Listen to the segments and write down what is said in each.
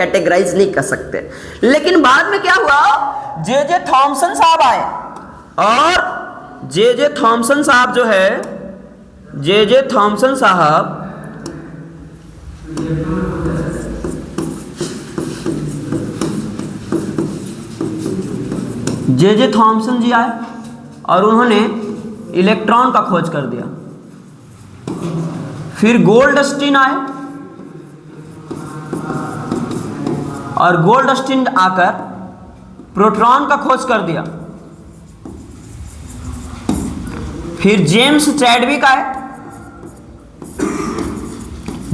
Categorise नहीं कर सकते। लेकिन बाद में क्या हुआ, जे थॉमसन साहब आए और जे थॉमसन साहब जो है, जे थॉमसन साहब जे थॉमसन जी आए और उन्होंने इलेक्ट्रॉन का खोज कर दिया। फिर गोल्डस्टीन आए और गोल्डस्टीन आकर प्रोटॉन का खोज कर दिया। फिर जेम्स चैडविक आए,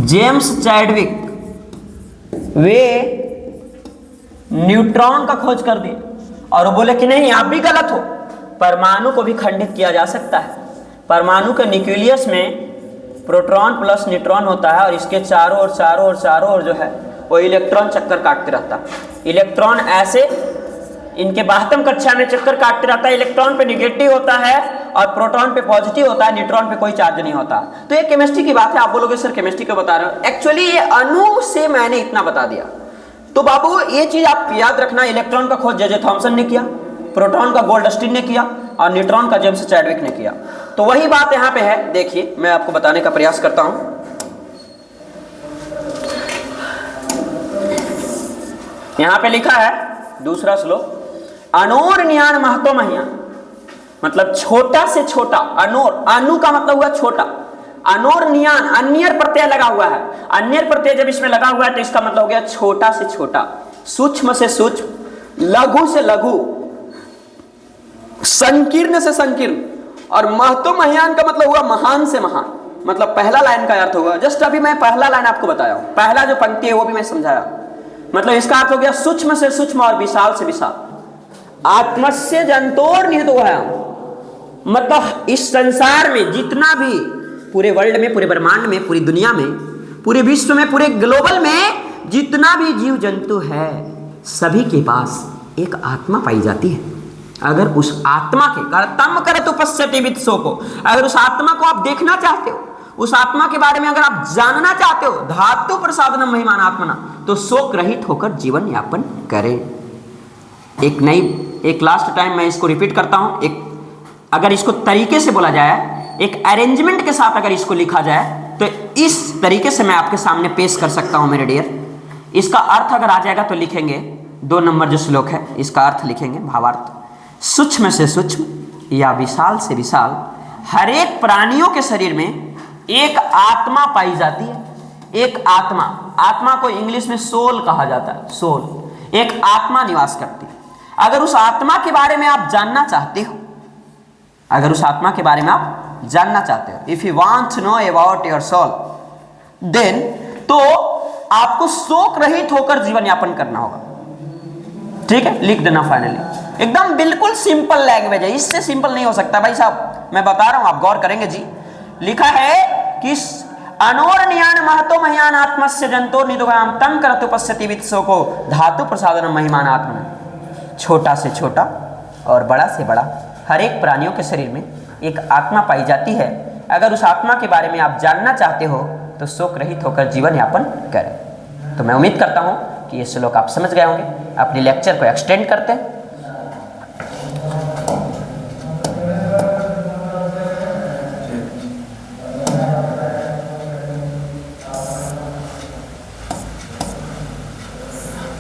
जेम्स चैडविक वे न्यूट्रॉन का खोज कर दिए और वो बोले कि नहीं आप भी गलत हो, परमाणु को भी खंडित किया जा सकता है। परमाणु के न्यूक्लियस में प्रोटॉन प्लस न्यूट्रॉन होता है और इसके चारों ओर जो है वो इलेक्ट्रॉन चक्कर काटते रहता है। इलेक्ट्रॉन ऐसे इनके 12वीं कक्षा में चक्कर काटते रहता है। इलेक्ट्रॉन पे निगेटिव होता है और प्रोटॉन पे पॉजिटिव होता है, न्यूट्रॉन पे कोई चार्ज नहीं होता। तो ये केमिस्ट्री की बात है। आप बोलोगे सर केमिस्ट्री क्यों बता रहे हो? एक्चुअली ये अणु से मैंने इतना बता दिया। तो बाबू ये चीज आप याद रखना, इलेक्ट्रॉन का खोज जे थॉमसन ने किया, प्रोटॉन का गोल्डस्टीन ने किया और न्यूट्रॉन का जेम्स चैडविक ने किया। तो वही बात यहाँ पे है। देखिए मैं आपको बताने का प्रयास करता हूं। यहाँ पे लिखा है दूसरा श्लोक, अनोर न्यान महतो महियान, मतलब छोटा से छोटा। अनोर, अनु का मतलब हुआ छोटा, अनोर न्यान, अन्यर प्रत्यय लगा हुआ है। अन्यर प्रत्यय जब इसमें लगा हुआ है तो इसका मतलब हो गया छोटा से छोटा, सूक्ष्म से सूक्ष्म, लघु से लघु, संकीर्ण से संकीर्ण। और महतो महियान का मतलब हुआ महान से महान, मतलब पहला लाइन का अर्थ होगा। जस्ट अभी मैं पहला लाइन आपको बताया हूं, पहला जो पंक्ति है वो भी मैं समझाया। मतलब इसका अर्थ हो गया सूक्ष्म से सूक्ष्म और विशाल से विशाल। आत्मस्य जंतोर निहितोऽयम्, मतलब इस संसार में जितना भी, पूरे वर्ल्ड में, पूरे ब्रह्मांड में, पूरी दुनिया में, पूरे विश्व में, पूरे ग्लोबल में जितना भी जीव जंतु है सभी के पास एक आत्मा पाई जाती है। अगर उस आत्मा के कर्तम करत उपस्थिति वित्सो को, अगर उस आत्मा को आप देखना चाहते हो, उस आत्मा के बारे में अगर आप जानना चाहते हो, धातु प्रसादनम महिमान आत्मना, तो शोक रहित होकर जीवन यापन करें। एक लास्ट टाइम मैं इसको रिपीट करता हूं। एक अगर इसको तरीके से बोला जाए, एक अरेंजमेंट के साथ अगर इसको लिखा जाए तो इस तरीके से मैं आपके सामने पेश कर सकता हूं मेरे डियर। इसका अर्थ अगर आ जाएगा तो लिखेंगे 2 नंबर जो श्लोक है इसका अर्थ लिखेंगे, भावार्थ, सूक्ष्म से सूक्ष्म या विशाल से विशाल हर एक प्राणियों के शरीर में एक आत्मा पाई जाती है। एक आत्मा, आत्मा को इंग्लिश में सोल कहा जाता है, सोल। एक आत्मा निवास करती है। अगर उस आत्मा के बारे में आप जानना चाहते हो, अगर उस आत्मा के बारे में आप जानना चाहते हो, if you want to know about your soul, then तो आपको शोक रहित होकर जीवन यापन करना होगा। ठीक है, लिख देना फाइनली। एकदम बिल्कुल सिंपल लैंग्वेज है, इससे सिंपल नहीं हो सकता भाई साहब, मैं बता रहा हूं, आप गौर करेंगे जी। लिखा है कि अनोर न्यान महतो महियान आत्मस्य जंतो निदोयाम तम करत उपस्थिति वित्सो को धातु प्रसादन महिमान आत्मा। छोटा से छोटा और बड़ा से बड़ा हर एक प्राणियों के शरीर में एक आत्मा पाई जाती है। अगर उस आत्मा के बारे में आप जानना चाहते हो तो शोक रहित होकर जीवन यापन करें। तो मैं उम्मीद करता हूं कि ये श्लोक आप समझ गए होंगे। अपने लेक्चर को एक्सटेंड करते हैं।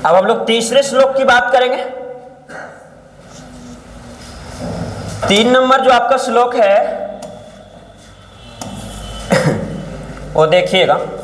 अब हम लोग तीसरे श्लोक की बात करेंगे। 3 नंबर जो आपका श्लोक है वो देखिएगा।